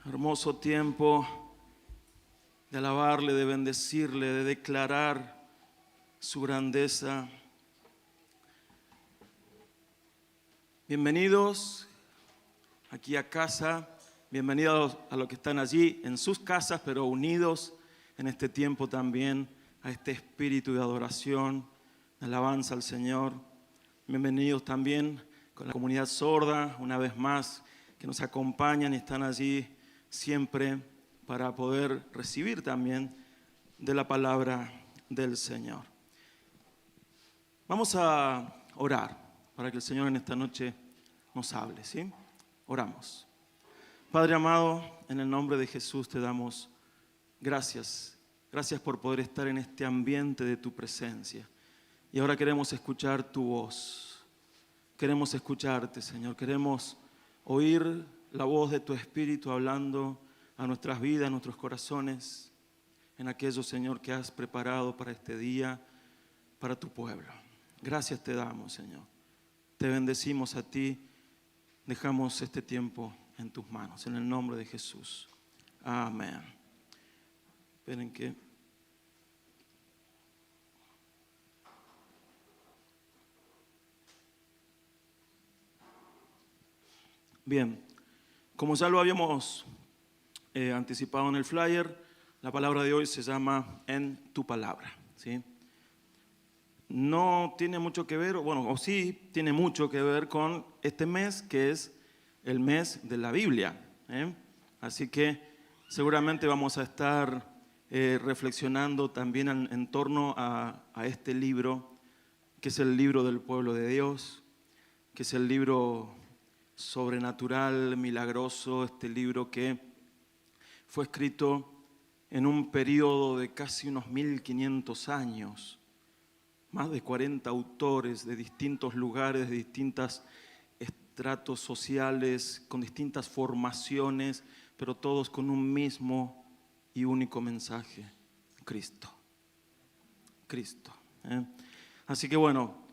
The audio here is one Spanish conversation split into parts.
Hermoso tiempo de alabarle, de bendecirle, de declarar su grandeza. Bienvenidos aquí a casa, bienvenidos a los que están allí en sus casas, pero unidos en este tiempo también a este espíritu de adoración, de alabanza al Señor. Bienvenidos también con la comunidad sorda, una vez más, que nos acompañan y están allí siempre para poder recibir también de la palabra del Señor. Vamos a orar para que el Señor en esta noche nos hable, ¿sí? Oramos. Padre amado, en el nombre de Jesús te damos gracias. Gracias por poder estar en este ambiente de tu presencia. Y ahora queremos escuchar tu voz. Queremos escucharte, Señor. Queremos oír la voz de tu Espíritu hablando a nuestras vidas, a nuestros corazones, en aquello, Señor, que has preparado para este día, para tu pueblo. Gracias te damos, Señor. Te bendecimos a ti. Dejamos este tiempo en tus manos, en el nombre de Jesús. Amén. Esperen que... Bien, como ya lo habíamos anticipado en el flyer, la palabra de hoy se llama En tu palabra, ¿sí? No tiene mucho que ver, bueno, o sí tiene mucho que ver con este mes que es el mes de la Biblia, ¿eh? Así que seguramente vamos a estar reflexionando también en torno a este libro, que es el libro del pueblo de Dios, que es el libro sobrenatural, milagroso, este libro que fue escrito en un periodo de casi unos 1500 años, más de 40 autores de distintos lugares, de distintos estratos sociales, con distintas formaciones, pero todos con un mismo y único mensaje: Cristo. Cristo. Así que bueno,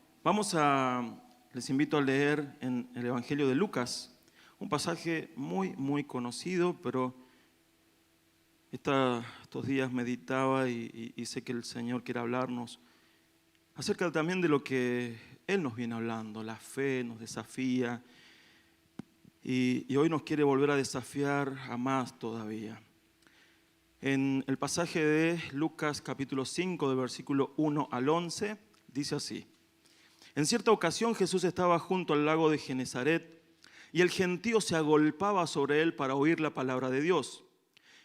les invito a leer en el Evangelio de Lucas, un pasaje muy conocido, pero estos días meditaba y sé que el Señor quiere hablarnos acerca también de lo que Él nos viene hablando. La fe nos desafía y hoy nos quiere volver a desafiar a más todavía. En el pasaje de Lucas capítulo 5, de versículo 1 al 11, dice así: En cierta ocasión Jesús estaba junto al lago de Genesaret y el gentío se agolpaba sobre él para oír la palabra de Dios.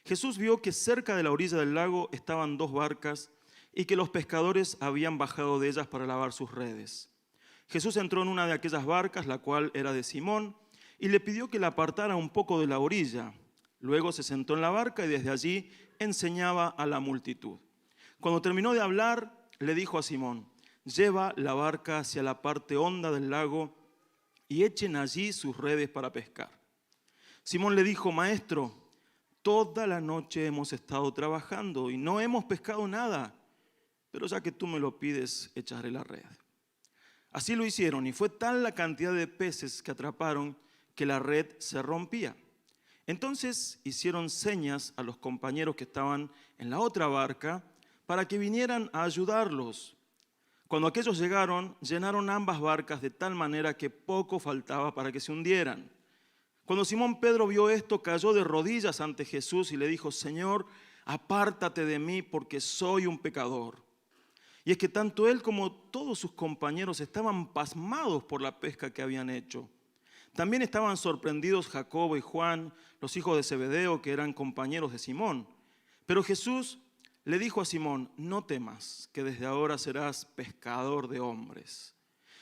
Jesús vio que cerca de la orilla del lago estaban dos barcas y que los pescadores habían bajado de ellas para lavar sus redes. Jesús entró en una de aquellas barcas, la cual era de Simón, y le pidió que la apartara un poco de la orilla. Luego se sentó en la barca y desde allí enseñaba a la multitud. Cuando terminó de hablar, le dijo a Simón: Lleva la barca hacia la parte honda del lago y echen allí sus redes para pescar. Simón le dijo: Maestro, toda la noche hemos estado trabajando y no hemos pescado nada, pero ya que tú me lo pides, echaré la red. Así lo hicieron y fue tal la cantidad de peces que atraparon que la red se rompía. Entonces hicieron señas a los compañeros que estaban en la otra barca para que vinieran a ayudarlos. Cuando aquellos llegaron, llenaron ambas barcas de tal manera que poco faltaba para que se hundieran. Cuando Simón Pedro vio esto, cayó de rodillas ante Jesús y le dijo: Señor, apártate de mí porque soy un pecador. Y es que tanto él como todos sus compañeros estaban pasmados por la pesca que habían hecho. También estaban sorprendidos Jacobo y Juan, los hijos de Zebedeo, que eran compañeros de Simón. Pero Jesús le dijo a Simón: No temas, que desde ahora serás pescador de hombres.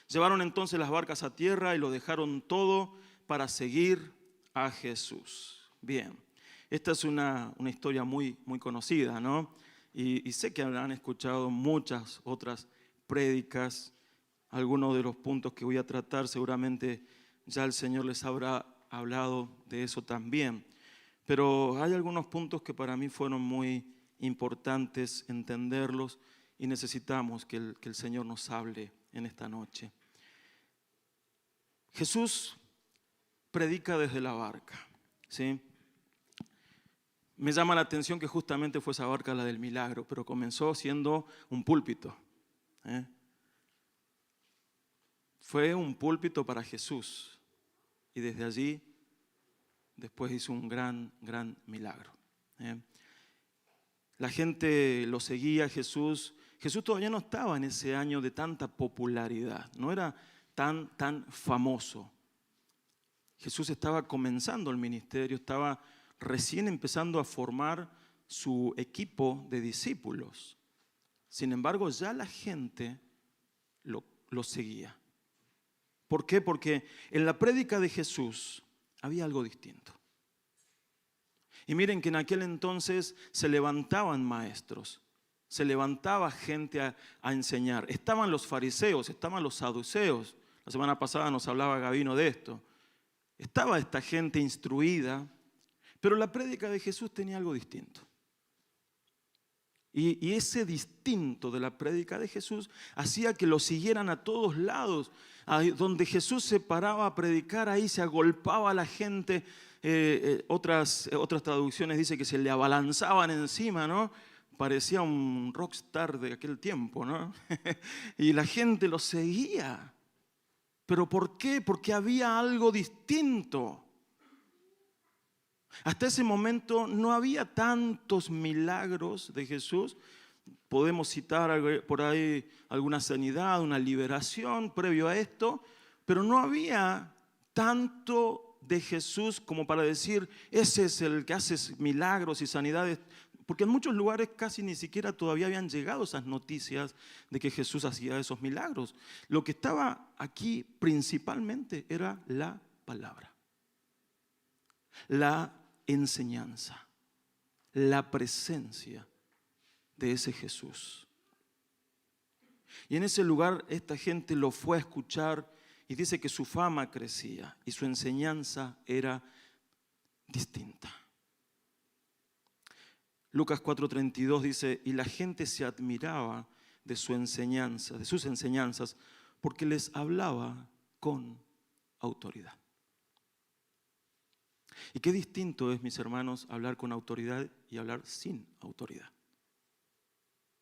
Llevaron entonces las barcas a tierra y lo dejaron todo para seguir a Jesús. Bien, esta es una historia muy conocida, ¿no? Y sé que habrán escuchado muchas otras prédicas. Algunos de los puntos que voy a tratar seguramente ya el Señor les habrá hablado de eso también. Pero hay algunos puntos que para mí fueron muy importantes entenderlos y necesitamos que el Señor nos hable en esta noche. Jesús predica desde la barca, ¿sí? Me llama la atención que justamente fue esa barca la del milagro, pero comenzó siendo un púlpito. Fue un púlpito para Jesús y desde allí después hizo un gran milagro. La gente lo seguía a Jesús. Jesús todavía no estaba en ese año de tanta popularidad, no era tan famoso. Jesús estaba comenzando el ministerio, estaba recién empezando a formar su equipo de discípulos. Sin embargo, ya la gente lo seguía. ¿Por qué? Porque en la prédica de Jesús había algo distinto. Y miren que en aquel entonces se levantaban maestros, se levantaba gente a enseñar. Estaban los fariseos, estaban los saduceos. La semana pasada nos hablaba Gabino de esto. Estaba esta gente instruida, pero la prédica de Jesús tenía algo distinto. Y ese distinto de la prédica de Jesús hacía que lo siguieran a todos lados. Donde Jesús se paraba a predicar, ahí se agolpaba a la gente. Otras traducciones dicen que se le abalanzaban encima, ¿no? Parecía un rockstar de aquel tiempo, ¿no? Y la gente lo seguía. ¿Pero por qué? Porque había algo distinto. Hasta ese momento no había tantos milagros de Jesús. Podemos citar por ahí alguna sanidad, una liberación previo a esto, pero no había tanto de Jesús como para decir, ese es el que hace milagros y sanidades, porque en muchos lugares casi ni siquiera todavía habían llegado esas noticias de que Jesús hacía esos milagros. Lo que estaba aquí principalmente era la palabra, la enseñanza, la presencia de ese Jesús. Y en ese lugar esta gente lo fue a escuchar y dice que su fama crecía y su enseñanza era distinta. Lucas 4:32 dice, y la gente se admiraba de su enseñanza, de sus enseñanzas, porque les hablaba con autoridad. Y qué distinto es, mis hermanos, hablar con autoridad y hablar sin autoridad.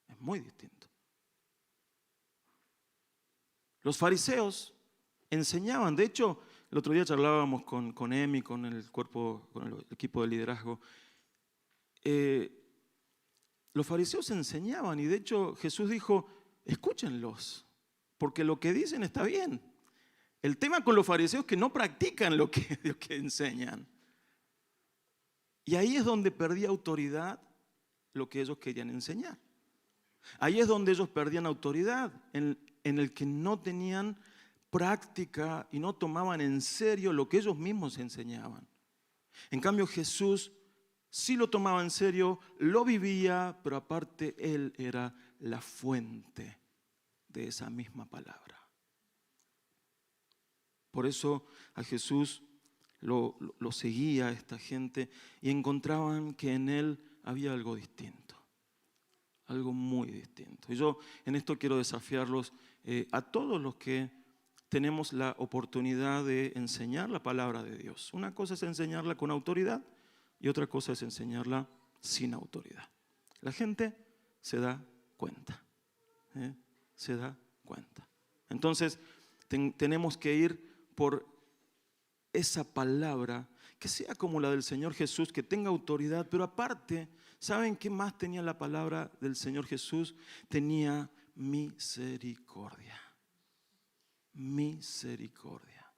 Es muy distinto. Los fariseos enseñaban, de hecho, el otro día charlábamos con Emi, con el equipo de liderazgo. Los fariseos enseñaban y de hecho Jesús dijo, escúchenlos, porque lo que dicen está bien. El tema con los fariseos es que no practican lo que enseñan. Y ahí es donde perdía autoridad lo que ellos querían enseñar. Ahí es donde ellos perdían autoridad, en el que no tenían práctica y no tomaban en serio lo que ellos mismos enseñaban. En cambio Jesús sí lo tomaba en serio, lo vivía, pero aparte Él era la fuente de esa misma palabra. Por eso a Jesús lo seguía esta gente y encontraban que en Él había algo distinto, algo muy distinto. Y yo en esto quiero desafiarlos a todos los que tenemos la oportunidad de enseñar la palabra de Dios. Una cosa es enseñarla con autoridad y otra cosa es enseñarla sin autoridad. La gente se da cuenta, se da cuenta. Entonces tenemos que ir por esa palabra que sea como la del Señor Jesús, que tenga autoridad, pero aparte, ¿saben qué más tenía la palabra del Señor Jesús? Tenía misericordia. Misericordia.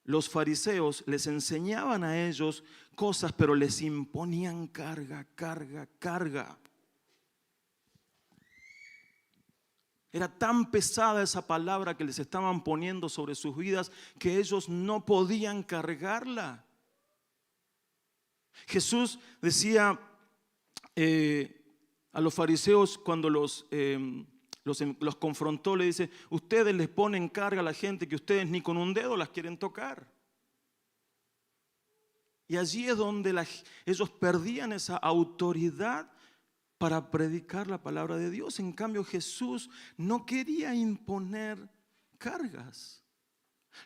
Los fariseos les enseñaban a ellos cosas, pero les imponían carga. Era tan pesada esa palabra que les estaban poniendo sobre sus vidas que ellos no podían cargarla. Jesús decía a los fariseos cuando los confrontó, le dice, ustedes les ponen carga a la gente que ustedes ni con un dedo las quieren tocar. Y allí es donde ellos perdían esa autoridad para predicar la palabra de Dios. En cambio Jesús no quería imponer cargas.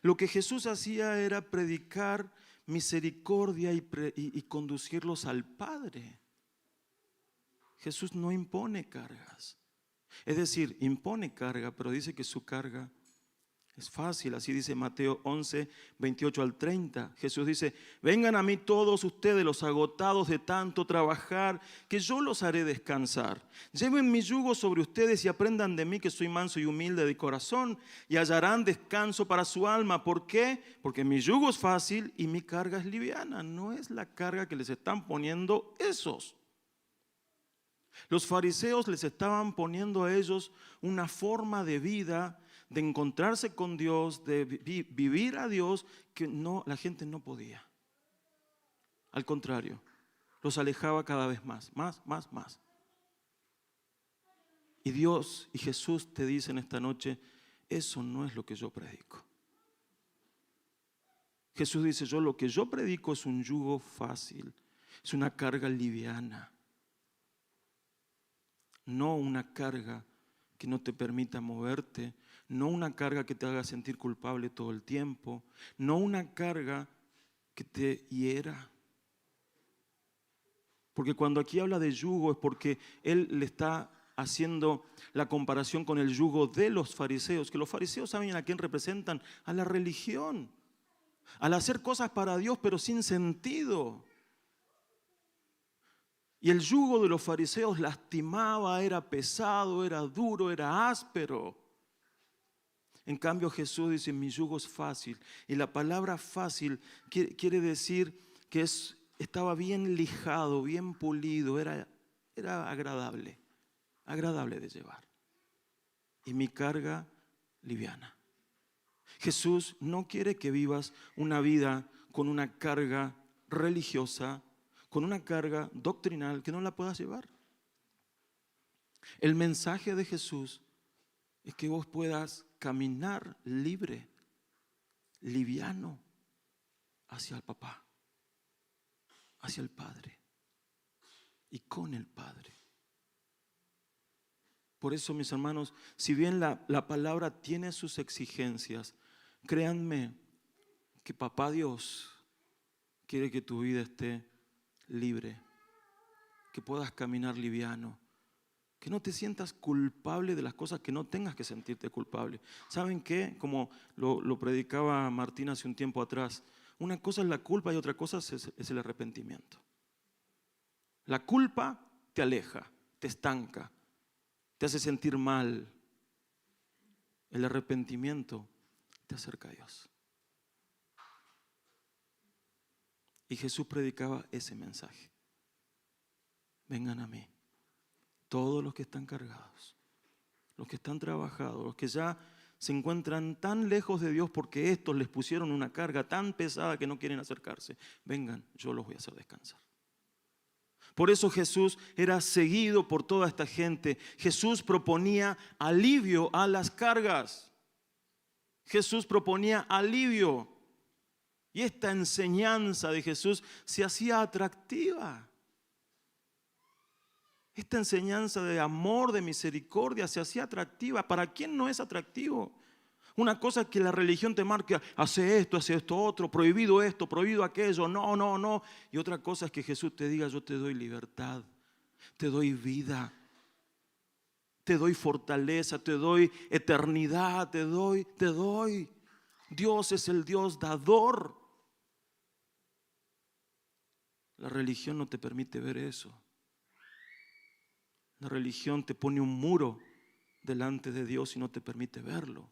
Lo que Jesús hacía era predicar misericordia y conducirlos al Padre. Jesús no impone cargas. Es decir, impone carga, pero dice que su carga es fácil. Así dice Mateo 11, 28 al 30. Jesús dice: vengan a mí todos ustedes los agotados de tanto trabajar, que yo los haré descansar. Lleven mi yugo sobre ustedes y aprendan de mí, que soy manso y humilde de corazón, y hallarán descanso para su alma. ¿Por qué? Porque mi yugo es fácil y mi carga es liviana. No es la carga que les están poniendo esos. Los fariseos les estaban poniendo a ellos una forma de vida, de encontrarse con Dios, de vivir a Dios, que no, la gente no podía. Al contrario, los alejaba cada vez más. Y Dios y Jesús te dicen esta noche: eso no es lo que yo predico. Jesús dice: lo que yo predico es un yugo fácil, es una carga liviana. No una carga que no te permita moverte, no una carga que te haga sentir culpable todo el tiempo, no una carga que te hiera. Porque cuando aquí habla de yugo es porque Él le está haciendo la comparación con el yugo de los fariseos, que los fariseos saben a quién representan: a la religión, al hacer cosas para Dios pero sin sentido. Y el yugo de los fariseos lastimaba, era pesado, era duro, era áspero. En cambio Jesús dice: mi yugo es fácil. Y la palabra fácil quiere decir que estaba bien lijado, bien pulido, era agradable de llevar. Y mi carga liviana. Jesús no quiere que vivas una vida con una carga religiosa, con una carga doctrinal que no la puedas llevar. El mensaje de Jesús es que vos puedas caminar libre, liviano, hacia el Papá, hacia el Padre y con el Padre. Por eso, mis hermanos, si bien la palabra tiene sus exigencias, créanme que Papá Dios quiere que tu vida esté libre, que puedas caminar liviano, que no te sientas culpable de las cosas que no tengas que sentirte culpable. ¿Saben qué? Como lo predicaba Martín hace un tiempo atrás, una cosa es la culpa y otra cosa es el arrepentimiento. La culpa te aleja, te estanca, te hace sentir mal. El arrepentimiento te acerca a Dios. Y Jesús predicaba ese mensaje: vengan a mí todos los que están cargados, los que están trabajados, los que ya se encuentran tan lejos de Dios porque estos les pusieron una carga tan pesada que no quieren acercarse. Vengan, yo los voy a hacer descansar. Por eso Jesús era seguido por toda esta gente. Jesús proponía alivio a las cargas. Jesús proponía alivio. Y esta enseñanza de Jesús se hacía atractiva. Esta enseñanza de amor, de misericordia, se hacía atractiva. ¿Para quién no es atractivo? Una cosa es que la religión te marque: hace esto otro, prohibido esto, prohibido aquello, no. Y otra cosa es que Jesús te diga: yo te doy libertad, te doy vida, te doy fortaleza, te doy eternidad, te doy. Dios es el Dios dador. La religión no te permite ver eso. La religión te pone un muro delante de Dios y no te permite verlo.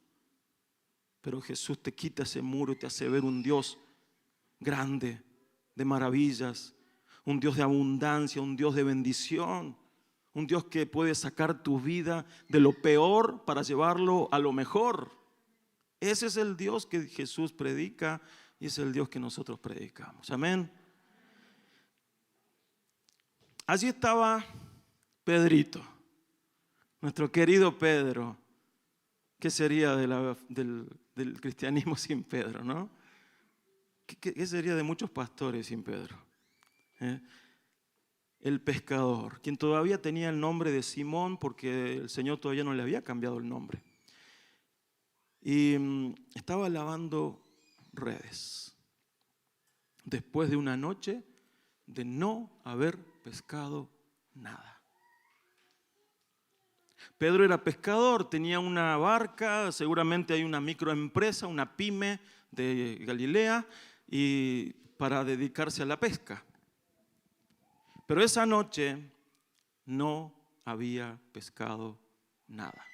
Pero Jesús te quita ese muro y te hace ver un Dios grande, de maravillas, un Dios de abundancia, un Dios de bendición, un Dios que puede sacar tu vida de lo peor para llevarlo a lo mejor. Ese es el Dios que Jesús predica y es el Dios que nosotros predicamos. Amén. Allí estaba Pedrito, nuestro querido Pedro. ¿Qué sería del cristianismo sin Pedro, no? ¿Qué sería de muchos pastores sin Pedro? El pescador, quien todavía tenía el nombre de Simón porque el Señor todavía no le había cambiado el nombre. Y estaba lavando redes. después de una noche de no haber pescado nada. Pedro era pescador, tenía una barca, seguramente hay una microempresa, una pyme de Galilea, y para dedicarse a la pesca. Pero esa noche no había pescado nada.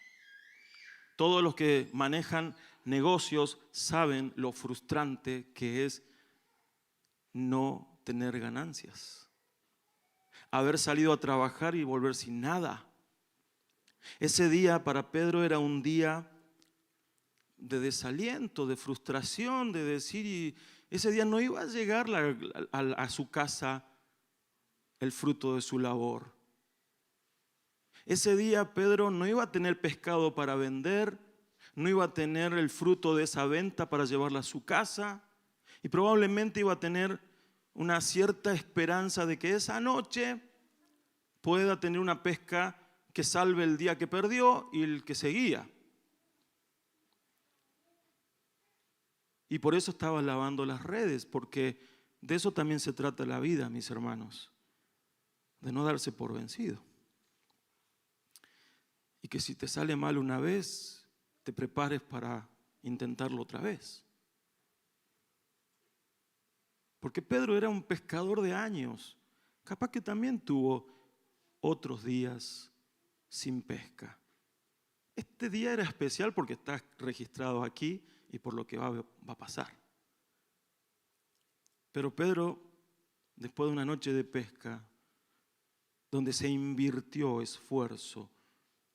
Todos los que manejan negocios saben lo frustrante que es no tener ganancias. Haber salido a trabajar y volver sin nada. Ese día para Pedro era un día de desaliento, de frustración, de decir, y ese día no iba a llegar a su casa el fruto de su labor. Ese día Pedro no iba a tener pescado para vender, no iba a tener el fruto de esa venta para llevarla a su casa, y probablemente iba a tener una cierta esperanza de que esa noche pueda tener una pesca que salve el día que perdió y el que seguía. Y por eso estaba lavando las redes, porque de eso también se trata la vida, mis hermanos, de no darse por vencido. Y que si te sale mal una vez, te prepares para intentarlo otra vez. Porque Pedro era un pescador de años, capaz que también tuvo otros días sin pesca. Este día era especial porque está registrado aquí y por lo que va a pasar. Pero Pedro, después de una noche de pesca, donde se invirtió esfuerzo,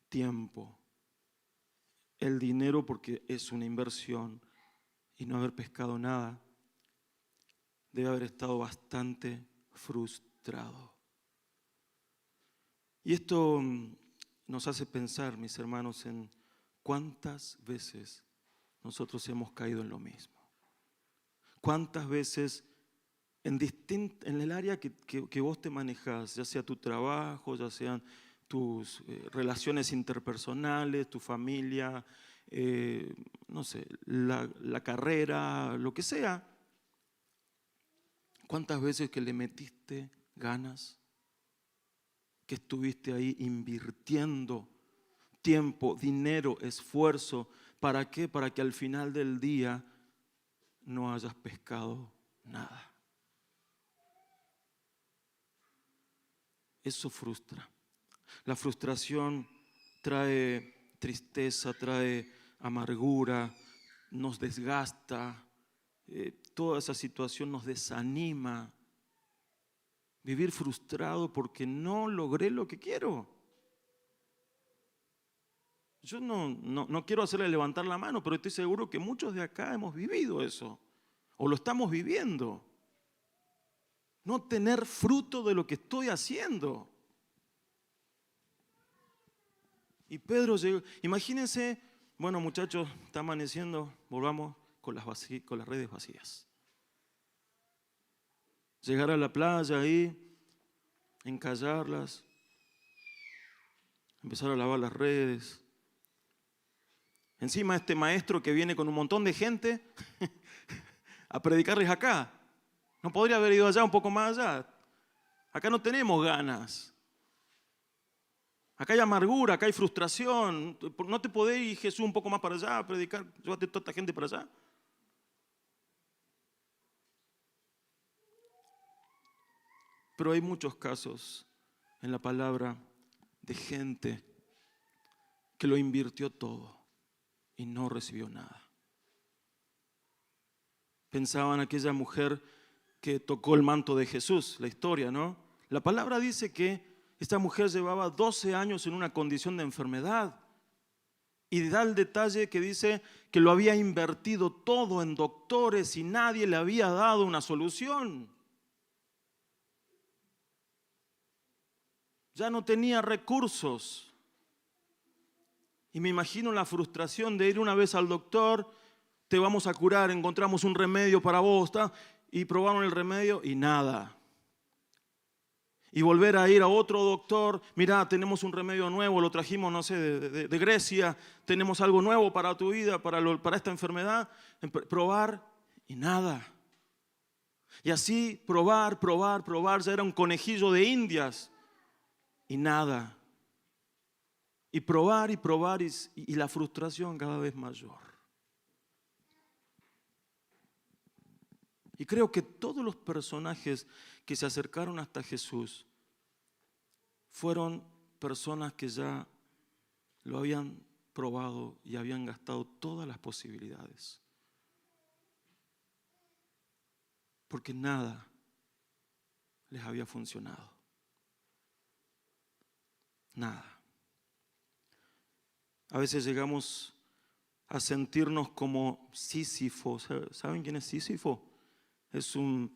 tiempo, el dinero porque es una inversión, y no haber pescado nada, debe haber estado bastante frustrado. Y esto nos hace pensar, mis hermanos, en cuántas veces nosotros hemos caído en lo mismo. Cuántas veces en el área que vos te manejás, ya sea tu trabajo, ya sean tus relaciones interpersonales, tu familia, no sé, la carrera, lo que sea. ¿Cuántas veces que le metiste ganas, que estuviste ahí invirtiendo tiempo, dinero, esfuerzo? ¿Para qué? Para que al final del día no hayas pescado nada. Eso frustra. La frustración trae tristeza, trae amargura, nos desgasta. Toda esa situación nos desanima. Vivir frustrado porque no logré lo que quiero. Yo no quiero hacerle levantar la mano, pero estoy seguro que muchos de acá hemos vivido eso, o lo estamos viviendo. No tener fruto de lo que estoy haciendo. Y Pedro llegó. Imagínense, bueno muchachos, está amaneciendo, volvamos con las redes vacías. Llegar a la playa ahí, encallarlas, empezar a lavar las redes. Encima este maestro que viene con un montón de gente a predicarles acá. No podría haber ido allá un poco más allá. Acá no tenemos ganas. Acá hay amargura, acá hay frustración. ¿No te podés ir, Jesús, un poco más para allá a predicar? Llévate toda esta gente para allá. Pero hay muchos casos en la palabra de gente que lo invirtió todo y no recibió nada. Pensaban aquella mujer que tocó el manto de Jesús, la historia, ¿no? La palabra dice que esta mujer llevaba 12 años en una condición de enfermedad y da el detalle que dice que lo había invertido todo en doctores y nadie le había dado una solución. Ya no tenía recursos. Y me imagino la frustración de ir una vez al doctor, te vamos a curar, encontramos un remedio para vos, ¿tá? Y probaron el remedio y nada. Y volver a ir a otro doctor, mirá, tenemos un remedio nuevo, lo trajimos, no sé, de Grecia, tenemos algo nuevo para tu vida, para esta enfermedad, probar y nada. Y así probar, ya era un conejillo de indias y nada. Y probar y la frustración cada vez mayor. Y creo que todos los personajes que se acercaron hasta Jesús fueron personas que ya lo habían probado y habían gastado todas las posibilidades. Porque nada les había funcionado. Nada. A veces llegamos a sentirnos como Sísifo. ¿Saben quién es Sísifo? Es un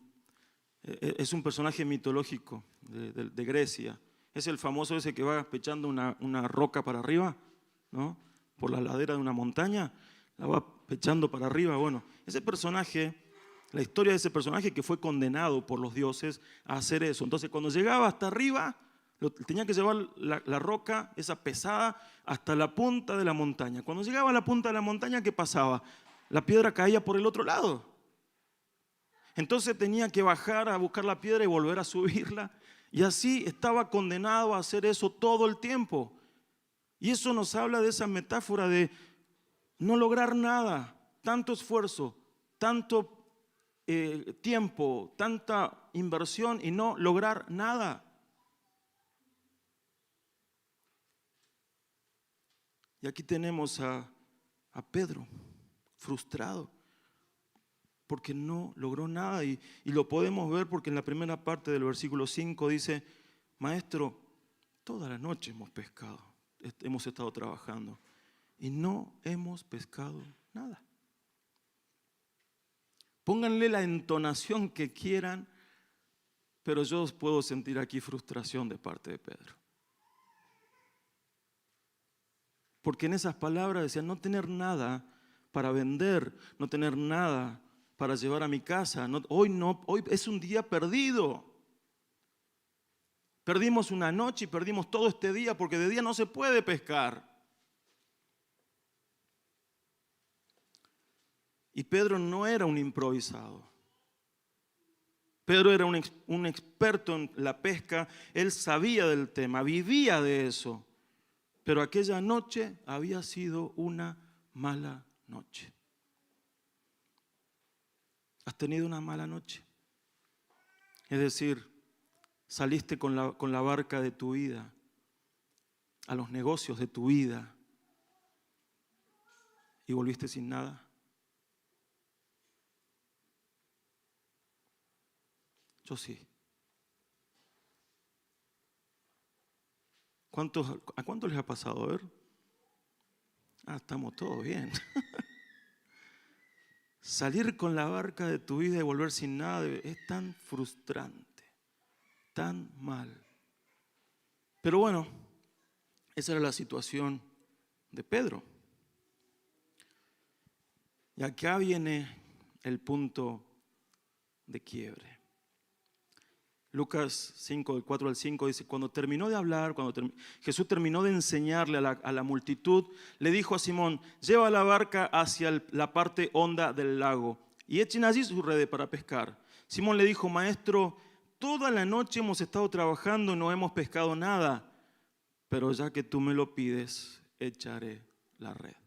personaje mitológico de Grecia. Es el famoso ese que va echando una roca para arriba, ¿no? Por la ladera de una montaña, la va echando para arriba. Bueno, ese personaje, la historia de ese personaje que fue condenado por los dioses a hacer eso. Entonces, cuando llegaba hasta arriba, tenía que llevar la roca, esa pesada, hasta la punta de la montaña. Cuando llegaba a la punta de la montaña, ¿qué pasaba? La piedra caía por el otro lado. Entonces tenía que bajar a buscar la piedra y volver a subirla. Y así estaba condenado a hacer eso todo el tiempo. Y eso nos habla de esa metáfora de no lograr nada, tanto esfuerzo, tanto tiempo, tanta inversión y no lograr nada. Y aquí tenemos a Pedro, frustrado, porque no logró nada. Y lo podemos ver porque en la primera parte del versículo 5 dice, Maestro, toda la noche hemos pescado, hemos estado trabajando y no hemos pescado nada. Pónganle la entonación que quieran, pero yo puedo sentir aquí frustración de parte de Pedro. Porque en esas palabras decía no tener nada para vender, no tener nada para llevar a mi casa. Hoy es un día perdido. Perdimos una noche y perdimos todo este día porque de día no se puede pescar. Y Pedro no era un improvisado. Pedro era un experto en la pesca, él sabía del tema, vivía de eso. Pero aquella noche había sido una mala noche. ¿Has tenido una mala noche? Es decir, saliste con la barca de tu vida a los negocios de tu vida y volviste sin nada. Yo sí. ¿A cuántos les ha pasado? A ver. Estamos todos bien. Salir con la barca de tu vida y volver sin nada es tan frustrante, tan mal. Pero bueno, esa era la situación de Pedro. Y acá viene el punto de quiebre. Lucas 5, del 4 al 5 dice, cuando terminó de hablar, Jesús terminó de enseñarle a la multitud, le dijo a Simón, lleva la barca hacia la parte honda del lago y echen allí sus redes para pescar. Simón le dijo, Maestro, toda la noche hemos estado trabajando y no hemos pescado nada, pero ya que tú me lo pides, echaré la red.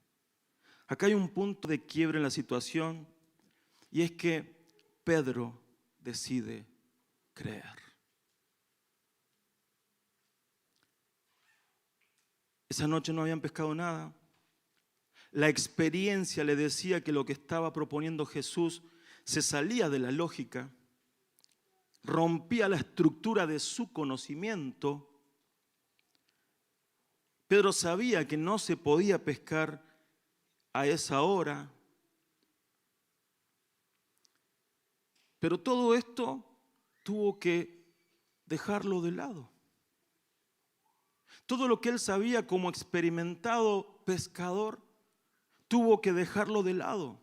Acá hay un punto de quiebre en la situación y es que Pedro decide creer. Esa noche no habían pescado nada. La experiencia le decía que lo que estaba proponiendo Jesús se salía de la lógica, rompía la estructura de su conocimiento. Pedro sabía que no se podía pescar a esa hora, pero todo esto tuvo que dejarlo de lado. Todo lo que él sabía como experimentado pescador, tuvo que dejarlo de lado.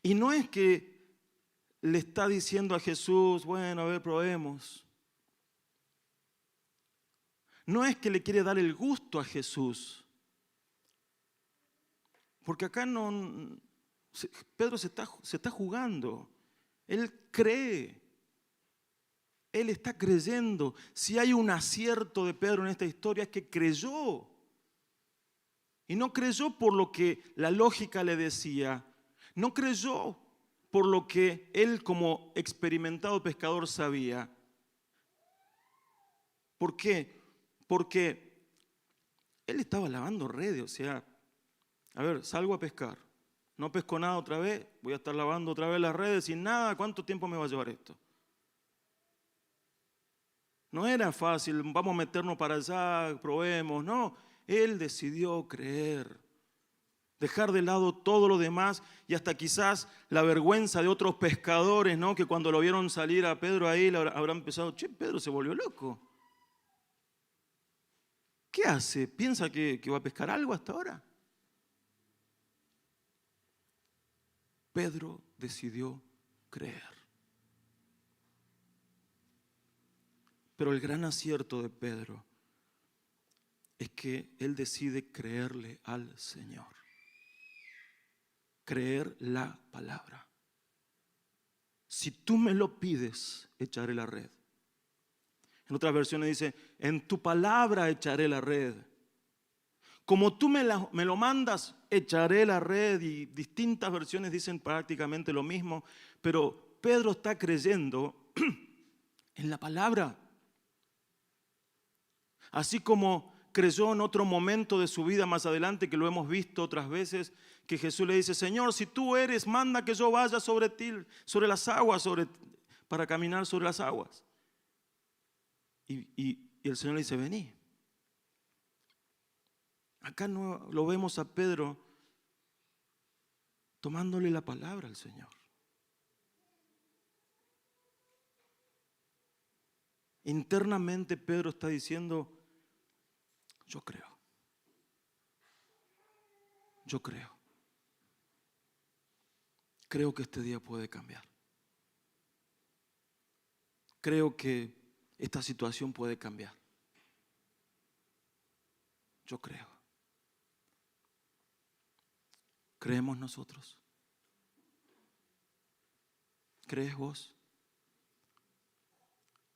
Y no es que le está diciendo a Jesús, bueno, a ver, probemos. No es que le quiere dar el gusto a Jesús. Porque acá Pedro se está jugando. Él cree. Él está creyendo. Si hay un acierto de Pedro en esta historia es que creyó. Y no creyó por lo que la lógica le decía. No creyó por lo que él como experimentado pescador sabía. ¿Por qué? Porque él estaba lavando redes. O sea, a ver, salgo a pescar. No pesco nada otra vez. Voy a estar lavando otra vez las redes sin nada. ¿Cuánto tiempo me va a llevar esto? No era fácil, vamos a meternos para allá, probemos. No, él decidió creer. Dejar de lado todo lo demás y hasta quizás la vergüenza de otros pescadores, ¿no? Que cuando lo vieron salir a Pedro ahí, habrán pensado, che, Pedro se volvió loco. ¿Qué hace? ¿Piensa que va a pescar algo hasta ahora? Pedro decidió creer. Pero el gran acierto de Pedro es que él decide creerle al Señor. Creer la palabra. Si tú me lo pides, echaré la red. En otras versiones dice, en tu palabra echaré la red. Como tú me lo mandas, echaré la red. Y distintas versiones dicen prácticamente lo mismo. Pero Pedro está creyendo en la palabra. Así como creyó en otro momento de su vida más adelante, que lo hemos visto otras veces, que Jesús le dice, Señor, si tú eres, manda que yo vaya sobre ti, sobre las aguas, para caminar sobre las aguas. Y el Señor le dice, vení. Acá no lo vemos a Pedro tomándole la palabra al Señor. Internamente Pedro está diciendo, yo creo. Yo creo. Creo que este día puede cambiar. Creo que esta situación puede cambiar. Yo creo. ¿Creemos nosotros? ¿Crees vos?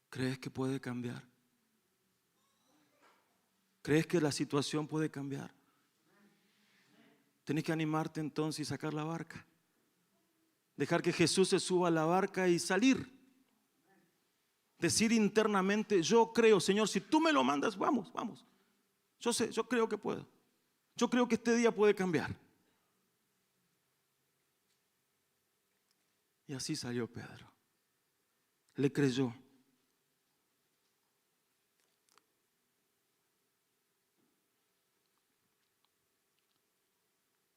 ¿Crees que puede cambiar? ¿Crees que la situación puede cambiar? Tienes que animarte entonces y sacar la barca. Dejar que Jesús se suba a la barca y salir. Decir internamente, yo creo, Señor, si tú me lo mandas, vamos, vamos. Yo sé, yo creo que puedo. Yo creo que este día puede cambiar. Y así salió Pedro. Le creyó.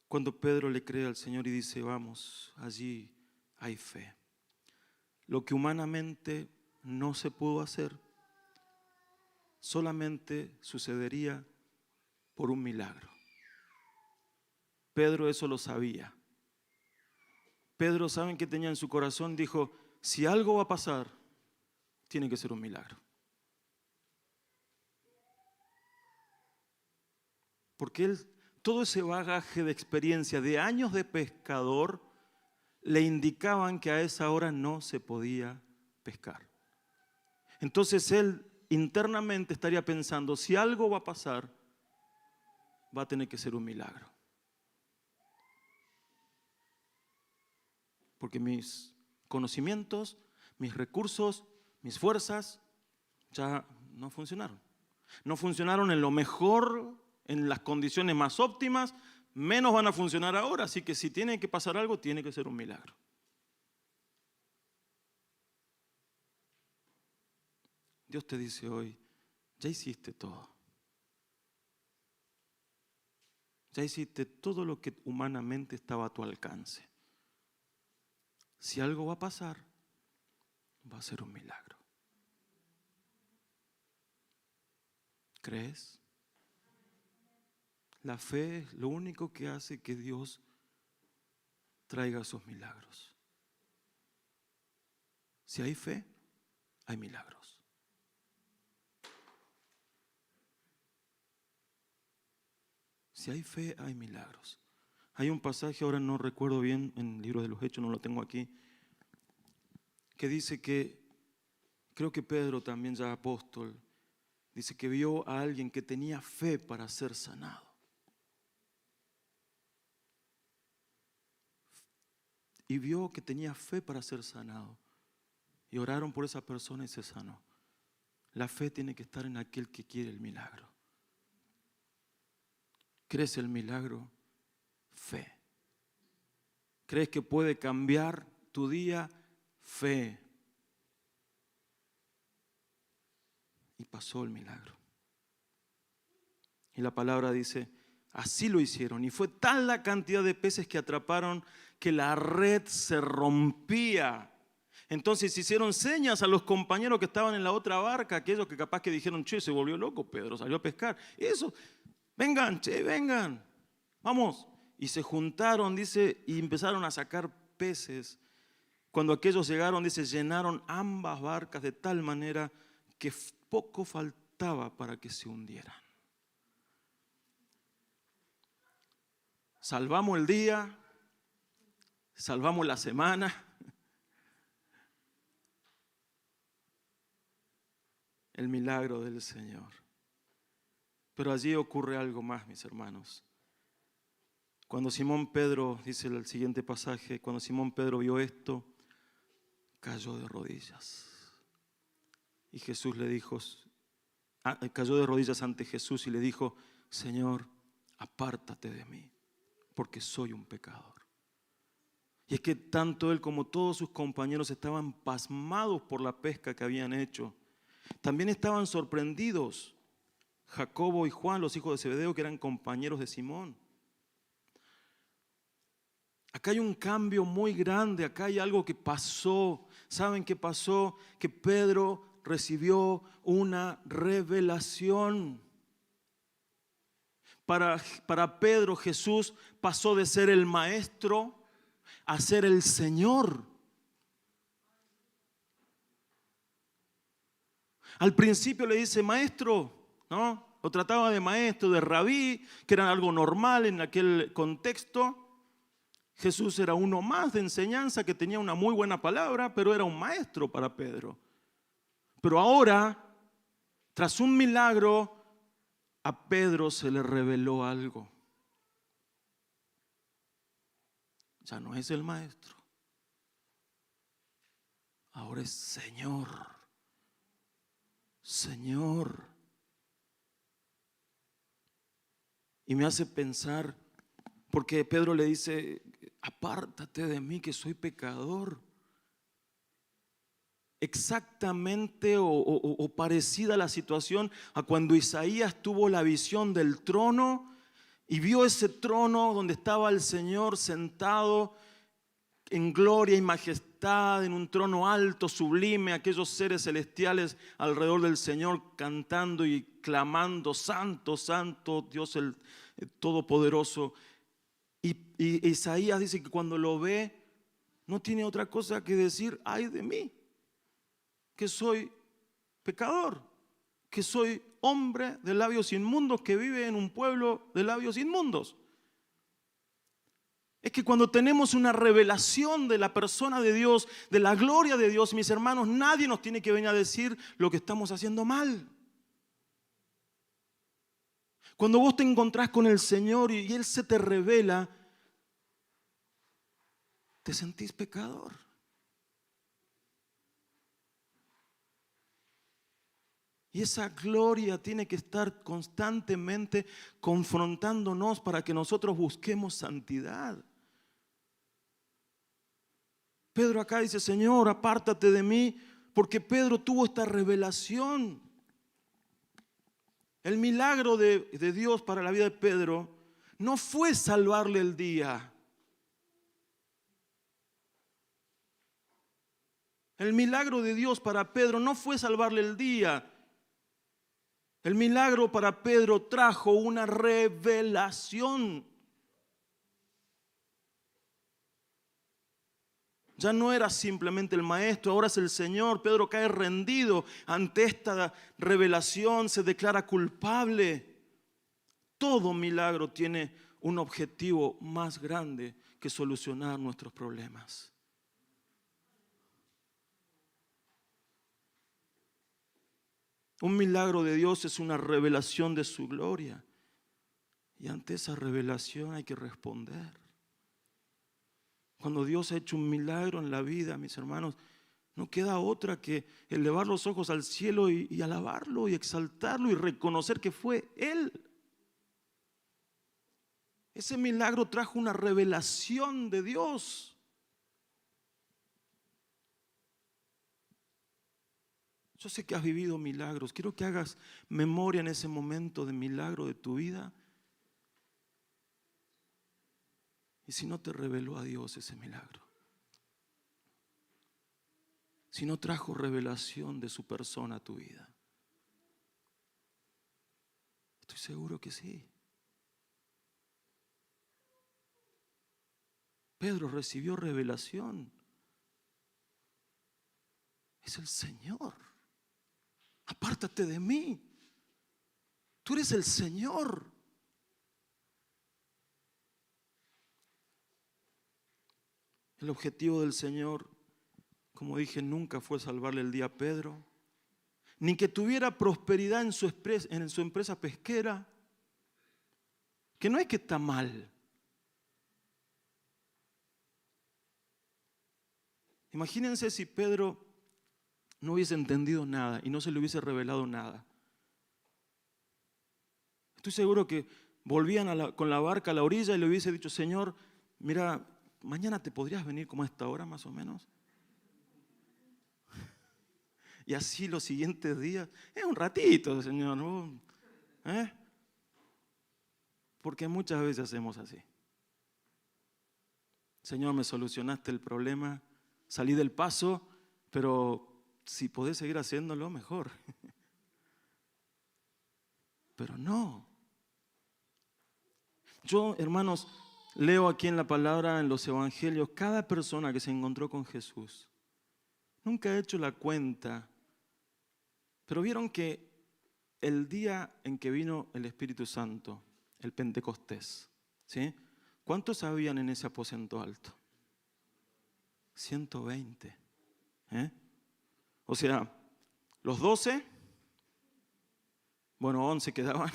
Cuando Pedro le cree al Señor y dice, vamos, allí hay fe. Lo que humanamente no se pudo hacer, solamente sucedería por un milagro. Pedro eso lo sabía. Pedro, ¿saben qué tenía en su corazón? Dijo, si algo va a pasar, tiene que ser un milagro. Porque él, todo ese bagaje de experiencia de años de pescador, le indicaban que a esa hora no se podía pescar. Entonces él internamente estaría pensando, si algo va a pasar, va a tener que ser un milagro. Porque mis conocimientos, mis recursos, mis fuerzas ya no funcionaron. No funcionaron en lo mejor, en las condiciones más óptimas, menos van a funcionar ahora. Así que si tiene que pasar algo, tiene que ser un milagro. Dios te dice hoy, ya hiciste todo. Ya hiciste todo lo que humanamente estaba a tu alcance. Si algo va a pasar, va a ser un milagro. ¿Crees? La fe es lo único que hace que Dios traiga esos milagros. Si hay fe, hay milagros. Si hay fe, hay milagros. Hay un pasaje, ahora no recuerdo bien, en el libro de los Hechos, no lo tengo aquí, que dice que, creo que Pedro también ya apóstol, dice que vio a alguien que tenía fe para ser sanado. Y vio que tenía fe para ser sanado. Y oraron por esa persona y se sanó. La fe tiene que estar en aquel que quiere el milagro. ¿Crees el milagro? Fe. ¿Crees que puede cambiar tu día? Fe. Y pasó el milagro. Y la palabra dice, así lo hicieron. Y fue tal la cantidad de peces que atraparon que la red se rompía. Entonces hicieron señas a los compañeros que estaban en la otra barca, aquellos que capaz que dijeron, che, se volvió loco Pedro, salió a pescar. Eso, vengan, che, vengan, vamos. Y se juntaron, dice, y empezaron a sacar peces. Cuando aquellos llegaron, dice, llenaron ambas barcas de tal manera que poco faltaba para que se hundieran. Salvamos el día, salvamos la semana. El milagro del Señor. Pero allí ocurre algo más, mis hermanos. Cuando Simón Pedro, dice el siguiente pasaje, cuando Simón Pedro vio esto, cayó de rodillas. Y Jesús le dijo, cayó de rodillas ante Jesús y le dijo, Señor, apártate de mí, porque soy un pecador. Y es que tanto él como todos sus compañeros estaban pasmados por la pesca que habían hecho. También estaban sorprendidos Jacobo y Juan, los hijos de Zebedeo, que eran compañeros de Simón. Acá hay un cambio muy grande, acá hay algo que pasó. ¿Saben qué pasó? Que Pedro recibió una revelación. Para Pedro, Jesús pasó de ser el maestro a ser el Señor. Al principio le dice maestro, ¿no? Lo trataba de maestro, de rabí, que era algo normal en aquel contexto. Jesús era uno más de enseñanza que tenía una muy buena palabra, pero era un maestro para Pedro. Pero ahora, tras un milagro, a Pedro se le reveló algo. Ya no es el maestro, ahora es Señor. Señor. Y me hace pensar, porque Pedro le dice, apártate de mí que soy pecador. Exactamente o parecida la situación a cuando Isaías tuvo la visión del trono y vio ese trono donde estaba el Señor sentado en gloria y majestad, en un trono alto, sublime, aquellos seres celestiales alrededor del Señor cantando y clamando, santo, santo, Dios el Todopoderoso. Y Isaías dice que cuando lo ve, no tiene otra cosa que decir, ay de mí, que soy pecador, que soy hombre de labios inmundos, que vive en un pueblo de labios inmundos. Es que cuando tenemos una revelación de la persona de Dios, de la gloria de Dios, mis hermanos, nadie nos tiene que venir a decir lo que estamos haciendo mal. Cuando vos te encontrás con el Señor y Él se te revela, te sentís pecador. Y esa gloria tiene que estar constantemente confrontándonos para que nosotros busquemos santidad. Pedro acá dice, Señor, apártate de mí, porque Pedro tuvo esta revelación. El milagro de Dios para la vida de Pedro no fue salvarle el día. El milagro de Dios para Pedro no fue salvarle el día. El milagro para Pedro trajo una revelación. Ya no era simplemente el maestro, ahora es el Señor. Pedro cae rendido ante esta revelación, se declara culpable. Todo milagro tiene un objetivo más grande que solucionar nuestros problemas. Un milagro de Dios es una revelación de su gloria. Y ante esa revelación hay que responder. Cuando Dios ha hecho un milagro en la vida, mis hermanos, no queda otra que elevar los ojos al cielo y alabarlo y exaltarlo y reconocer que fue Él. Ese milagro trajo una revelación de Dios. Yo sé que has vivido milagros. Quiero que hagas memoria en ese momento de milagro de tu vida. Y si no te reveló a Dios ese milagro, si no trajo revelación de su persona a tu vida, estoy seguro que sí. Pedro recibió revelación. Es el Señor. Apártate de mí. Tú eres el Señor. El objetivo del Señor, como dije, nunca fue salvarle el día a Pedro, ni que tuviera prosperidad en su empresa pesquera, que no es que está mal. Imagínense si Pedro no hubiese entendido nada y no se le hubiese revelado nada. Estoy seguro que volvían con la barca a la orilla y le hubiese dicho: Señor, mira, mañana te podrías venir como a esta hora más o menos. Y así los siguientes días, es un ratito, Señor, ¿no? Porque muchas veces hacemos así. Señor, me solucionaste el problema, salí del paso, pero si podés seguir haciéndolo, mejor. Pero no. Yo, hermanos, leo aquí en la palabra, en los evangelios, cada persona que se encontró con Jesús. Nunca he hecho la cuenta, pero vieron que el día en que vino el Espíritu Santo, el Pentecostés, ¿sí? ¿Cuántos habían en ese aposento alto? 120. O sea, los 12, bueno, 11 quedaban.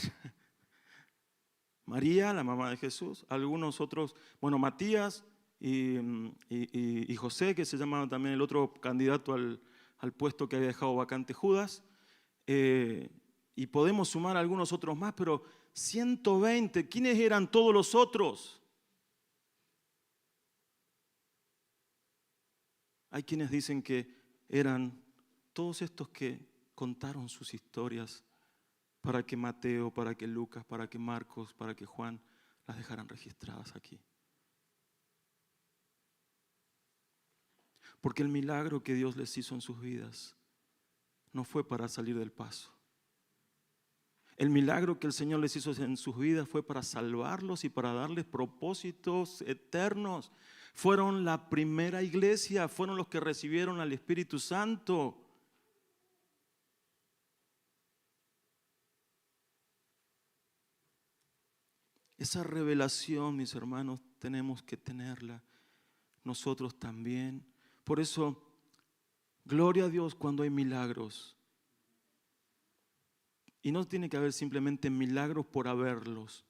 María, la mamá de Jesús, algunos otros, bueno, Matías y José, que se llamaba también el otro candidato al puesto que había dejado vacante Judas. Y podemos sumar algunos otros más, pero 120. ¿Quiénes eran todos los otros? Hay quienes dicen que eran todos estos que contaron sus historias para que Mateo, para que Lucas, para que Marcos, para que Juan las dejaran registradas aquí. Porque el milagro que Dios les hizo en sus vidas no fue para salir del paso. El milagro que el Señor les hizo en sus vidas fue para salvarlos y para darles propósitos eternos. Fueron la primera iglesia, fueron los que recibieron al Espíritu Santo. Esa revelación, mis hermanos, tenemos que tenerla nosotros también. Por eso, gloria a Dios cuando hay milagros. Y no tiene que haber simplemente milagros por haberlos.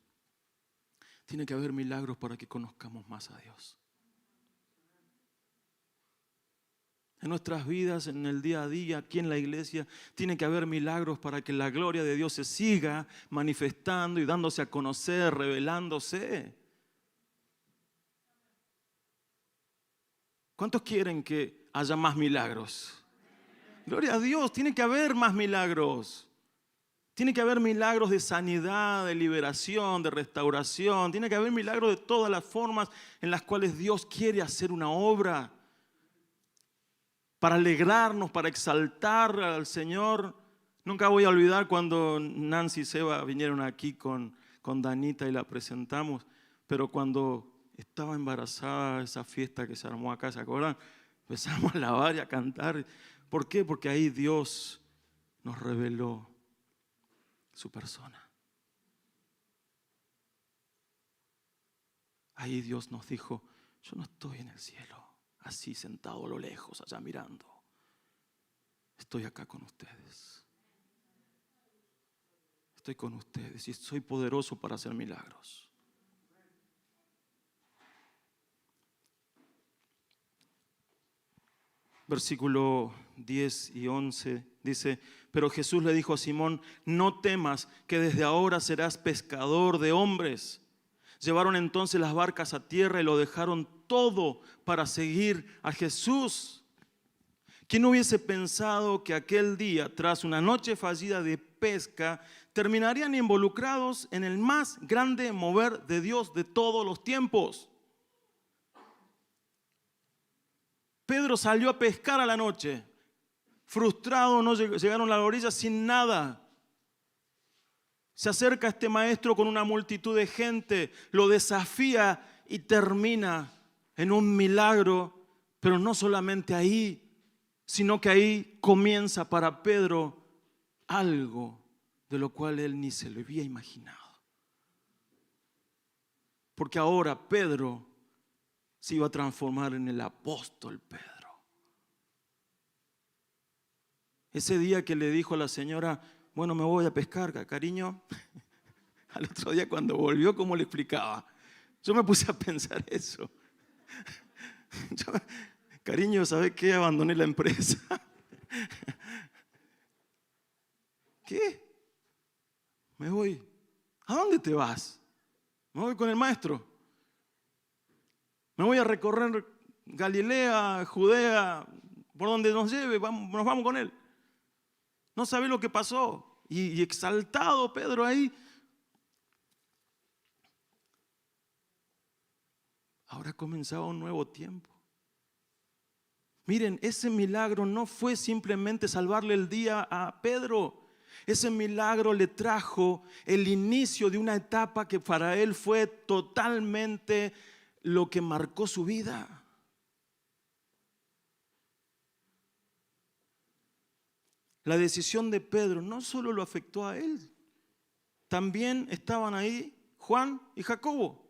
Tiene que haber milagros para que conozcamos más a Dios. En nuestras vidas, en el día a día, aquí en la iglesia, tiene que haber milagros para que la gloria de Dios se siga manifestando y dándose a conocer, revelándose. ¿Cuántos quieren que haya más milagros? Gloria a Dios, tiene que haber más milagros. Tiene que haber milagros de sanidad, de liberación, de restauración. Tiene que haber milagros de todas las formas en las cuales Dios quiere hacer una obra. Para alegrarnos, para exaltar al Señor. Nunca voy a olvidar cuando Nancy y Seba vinieron aquí con Danita y la presentamos. Pero cuando estaba embarazada, esa fiesta que se armó acá, ¿se acuerdan? Empezamos a alabar y a cantar. ¿Por qué? Porque ahí Dios nos reveló su persona. Ahí Dios nos dijo: yo no estoy en el cielo, así sentado a lo lejos, allá mirando. Estoy acá con ustedes. estoy con ustedes y soy poderoso para hacer milagros. Versículo 10 y 11 dice: pero Jesús le dijo a Simón: no temas, que desde ahora serás pescador de hombres. Llevaron entonces las barcas a tierra y lo dejaron todo para seguir a Jesús. ¿Quién hubiese pensado que aquel día, tras una noche fallida de pesca, terminarían involucrados en el más grande mover de Dios de todos los tiempos? Pedro salió a pescar a la noche, frustrado, no llegaron a la orilla sin nada. Se acerca este maestro con una multitud de gente, lo desafía y termina en un milagro, pero no solamente ahí, sino que ahí comienza para Pedro algo de lo cual él ni se lo había imaginado. Porque ahora Pedro se iba a transformar en el apóstol Pedro. Ese día que le dijo a la señora: bueno, me voy a pescar, cariño. Al otro día cuando volvió, ¿cómo le explicaba? Yo me puse a pensar eso. Cariño, ¿sabes qué? Abandoné la empresa. ¿Qué? Me voy. ¿A dónde te vas? Me voy con el maestro. Me voy a recorrer Galilea, Judea, por donde nos lleve, nos vamos con él. No sabe lo que pasó. Y exaltado Pedro ahí. Ahora comenzaba un nuevo tiempo. Miren, ese milagro no fue simplemente salvarle el día a Pedro. Ese milagro le trajo el inicio de una etapa que para él fue totalmente lo que marcó su vida. La decisión de Pedro no solo lo afectó a él, también estaban ahí Juan y Jacobo.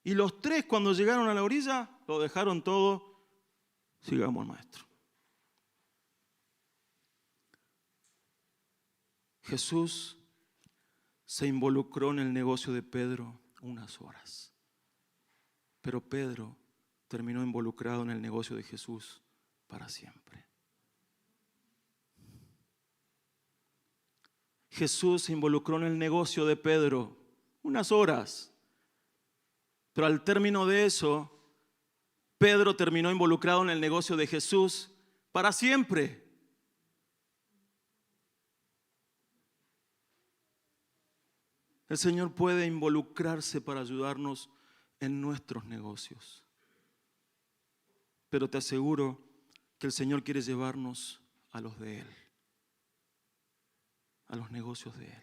Y los tres, cuando llegaron a la orilla, lo dejaron todo. Sigamos al maestro. Jesús se involucró en el negocio de Pedro unas horas, pero Pedro terminó involucrado en el negocio de Jesús para siempre. Jesús se involucró en el negocio de Pedro unas horas, pero al término de eso, Pedro terminó involucrado en el negocio de Jesús para siempre. El Señor puede involucrarse para ayudarnos en nuestros negocios, pero te aseguro que el Señor quiere llevarnos a los de Él, a los negocios de Él.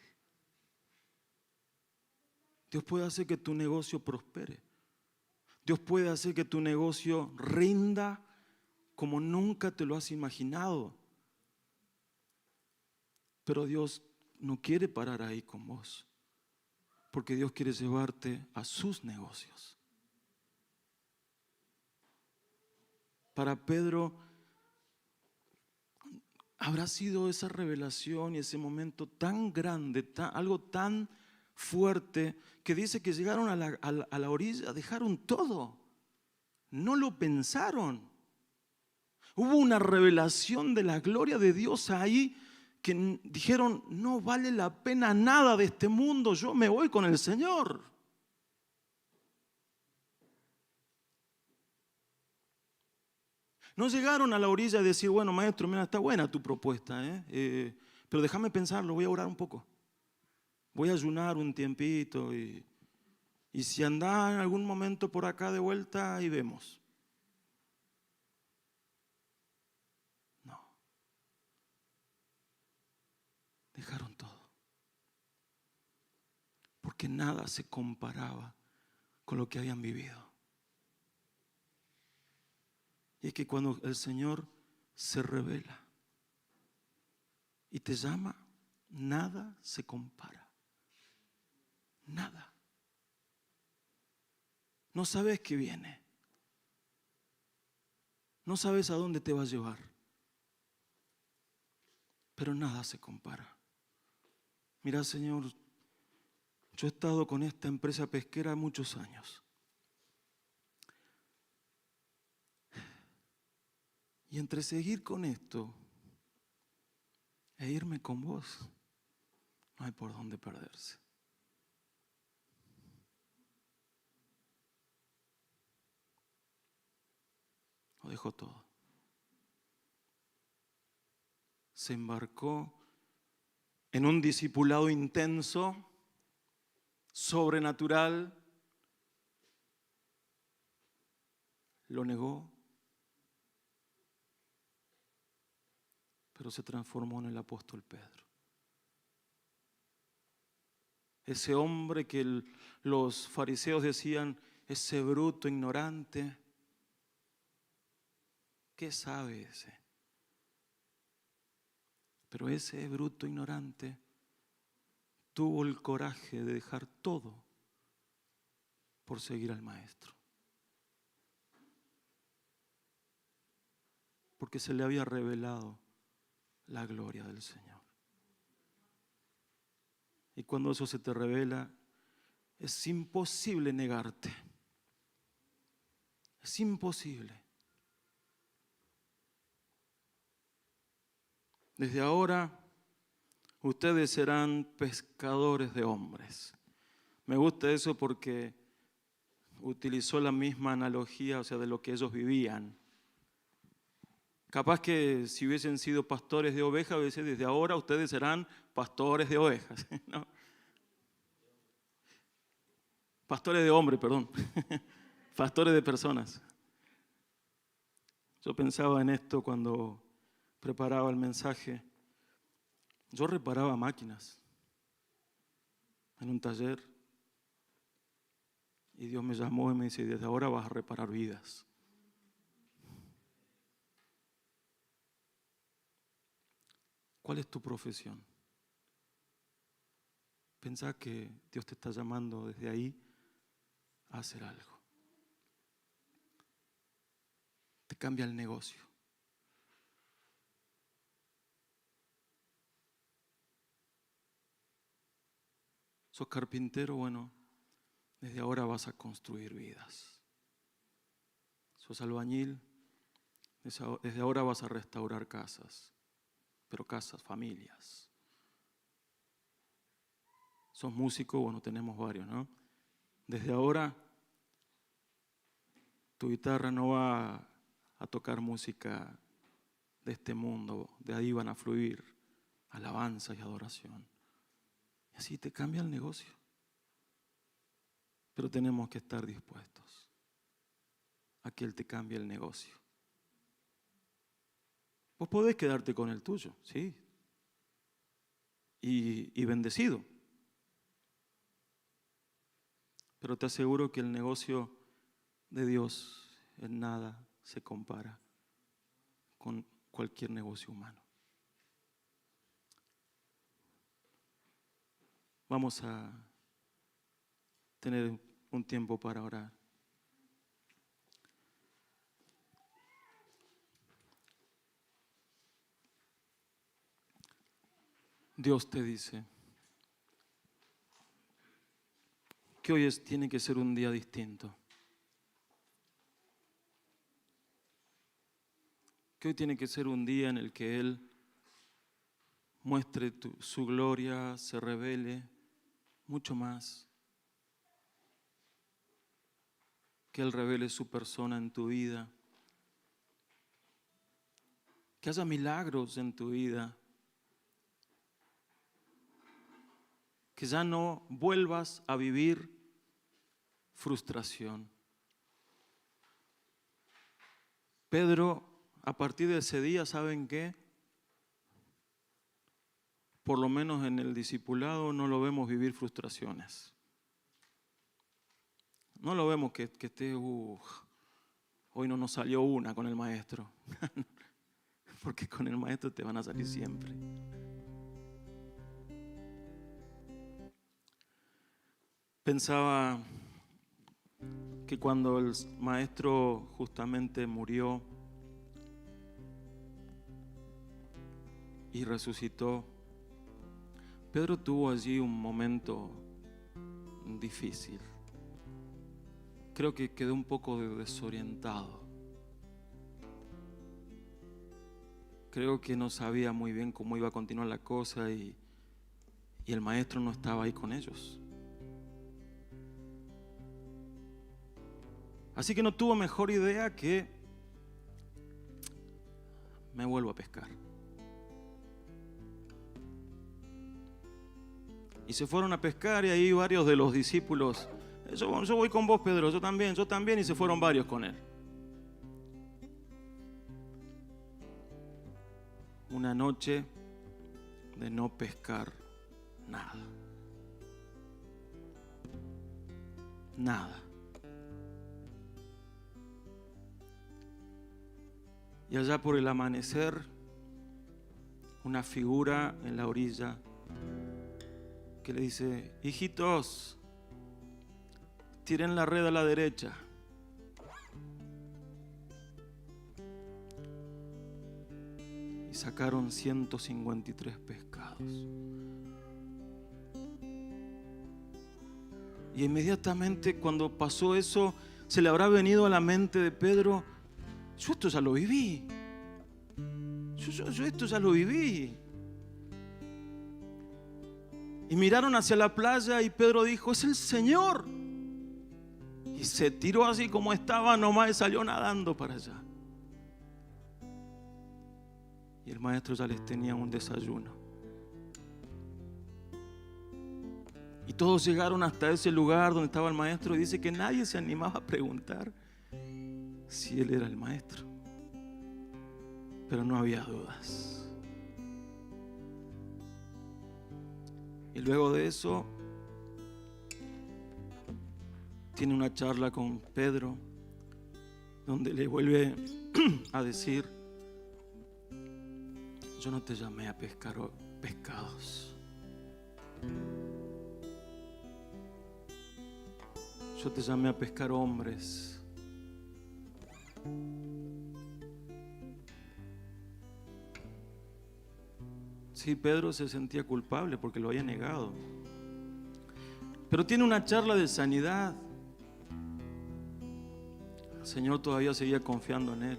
Dios puede hacer que tu negocio prospere. Dios puede hacer que tu negocio rinda como nunca te lo has imaginado. Pero Dios no quiere parar ahí con vos, porque Dios quiere llevarte a sus negocios. Para Pedro habrá sido esa revelación y ese momento tan grande, algo tan fuerte, que dice que llegaron a la orilla, dejaron todo, no lo pensaron. Hubo una revelación de la gloria de Dios ahí, que dijeron: no vale la pena nada de este mundo, yo me voy con el Señor. No llegaron a la orilla a decir: bueno, maestro, mira, está buena tu propuesta, pero déjame pensarlo, voy a orar un poco. Voy a ayunar un tiempito y si andás en algún momento por acá de vuelta, ahí vemos. No. Dejaron todo. Porque nada se comparaba con lo que habían vivido. Y es que cuando el Señor se revela y te llama, nada se compara. Nada. No sabes qué viene. No sabes a dónde te va a llevar. Pero nada se compara. Mira, Señor, yo he estado con esta empresa pesquera muchos años. Y entre seguir con esto e irme con vos, no hay por dónde perderse. Lo dejó todo. Se embarcó en un discipulado intenso, sobrenatural. Lo negó, pero se transformó en el apóstol Pedro. Ese hombre que los fariseos decían, ese bruto ignorante, ¿qué sabe ese? Pero ese bruto ignorante tuvo el coraje de dejar todo por seguir al Maestro. Porque se le había revelado la gloria del Señor. Y cuando eso se te revela, es imposible negarte. Es imposible. Desde ahora, ustedes serán pescadores de hombres. Me gusta eso porque utilizó la misma analogía, o sea, de lo que ellos vivían. Capaz que si hubiesen sido pastores de ovejas, a veces desde ahora ustedes serán pastores de ovejas, ¿no? Pastores de hombres, perdón. Pastores de personas. Yo pensaba en esto cuando preparaba el mensaje. Yo reparaba máquinas en un taller y Dios me llamó y me dice, desde ahora vas a reparar vidas. ¿Cuál es tu profesión? Pensá que Dios te está llamando desde ahí a hacer algo. Te cambia el negocio. ¿Sos carpintero? Bueno, desde ahora vas a construir vidas. ¿Sos albañil? Desde ahora vas a restaurar casas, pero casas, familias. ¿Sos músico? Bueno, tenemos varios, ¿no? Desde ahora tu guitarra no va a tocar música de este mundo, de ahí van a fluir alabanza y adoración. Y así te cambia el negocio. Pero tenemos que estar dispuestos a que Él te cambie el negocio. Vos podés quedarte con el tuyo, sí, y bendecido. Pero te aseguro que el negocio de Dios en nada se compara con cualquier negocio humano. Vamos a tener un tiempo para orar. Dios te dice que hoy tiene que ser un día distinto. Que hoy tiene que ser un día en el que Él muestre su gloria, se revele mucho más. Que Él revele su persona en tu vida. Que haya milagros en tu vida. Que ya no vuelvas a vivir frustración. Pedro, a partir de ese día, ¿saben qué? Por lo menos en el discipulado no lo vemos vivir frustraciones. No lo vemos que esté, hoy no nos salió una con el maestro. Porque con el maestro te van a salir siempre. Pensaba que cuando el maestro justamente murió y resucitó, Pedro tuvo allí un momento difícil. Creo que quedó un poco desorientado. Creo que no sabía muy bien cómo iba a continuar la cosa y el maestro no estaba ahí con ellos. Así que no tuvo mejor idea que me vuelvo a pescar. Y se fueron a pescar y ahí varios de los discípulos, yo voy con vos, Pedro, yo también, y se fueron varios con él. Una noche de no pescar nada. Nada. Y allá por el amanecer, una figura en la orilla que le dice: hijitos, tiren la red a la derecha. Y sacaron 153 pescados. Y inmediatamente cuando pasó eso, se le habrá venido a la mente de Pedro: yo esto ya lo viví. Yo esto ya lo viví. Y miraron hacia la playa y Pedro dijo: es el Señor. Y se tiró así como estaba nomás y salió nadando para allá. Y el maestro ya les tenía un desayuno. Y todos llegaron hasta ese lugar donde estaba el maestro y dice que nadie se animaba a preguntar si él era el maestro. Pero no había dudas. Y luego de eso tiene una charla con Pedro donde le vuelve a decir: yo no te llamé a pescar pescados, yo te llamé a pescar hombres. Sí, Pedro se sentía culpable porque lo había negado. Pero tiene una charla de sanidad. El Señor todavía seguía confiando en él.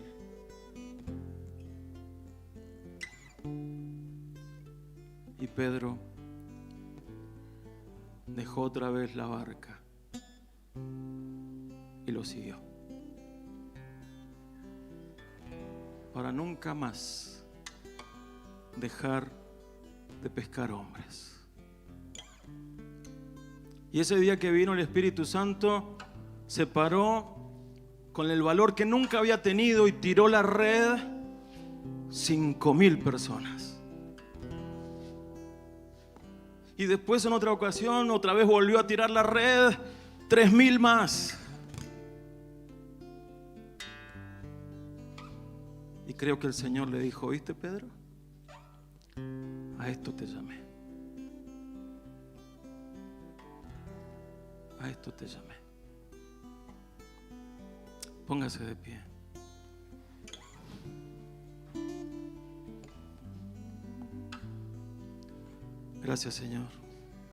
Y Pedro dejó otra vez la barca y lo siguió. Para nunca más dejar de pescar hombres. Y ese día que vino el Espíritu Santo, se paró con el valor que nunca había tenido y tiró la red. 5,000 personas. Y después, en otra ocasión, otra vez volvió a tirar la red. 3,000 más. Y creo que el Señor le dijo: ¿viste, Pedro? A esto te llamé. A esto te llamé. Póngase de pie. Gracias, Señor.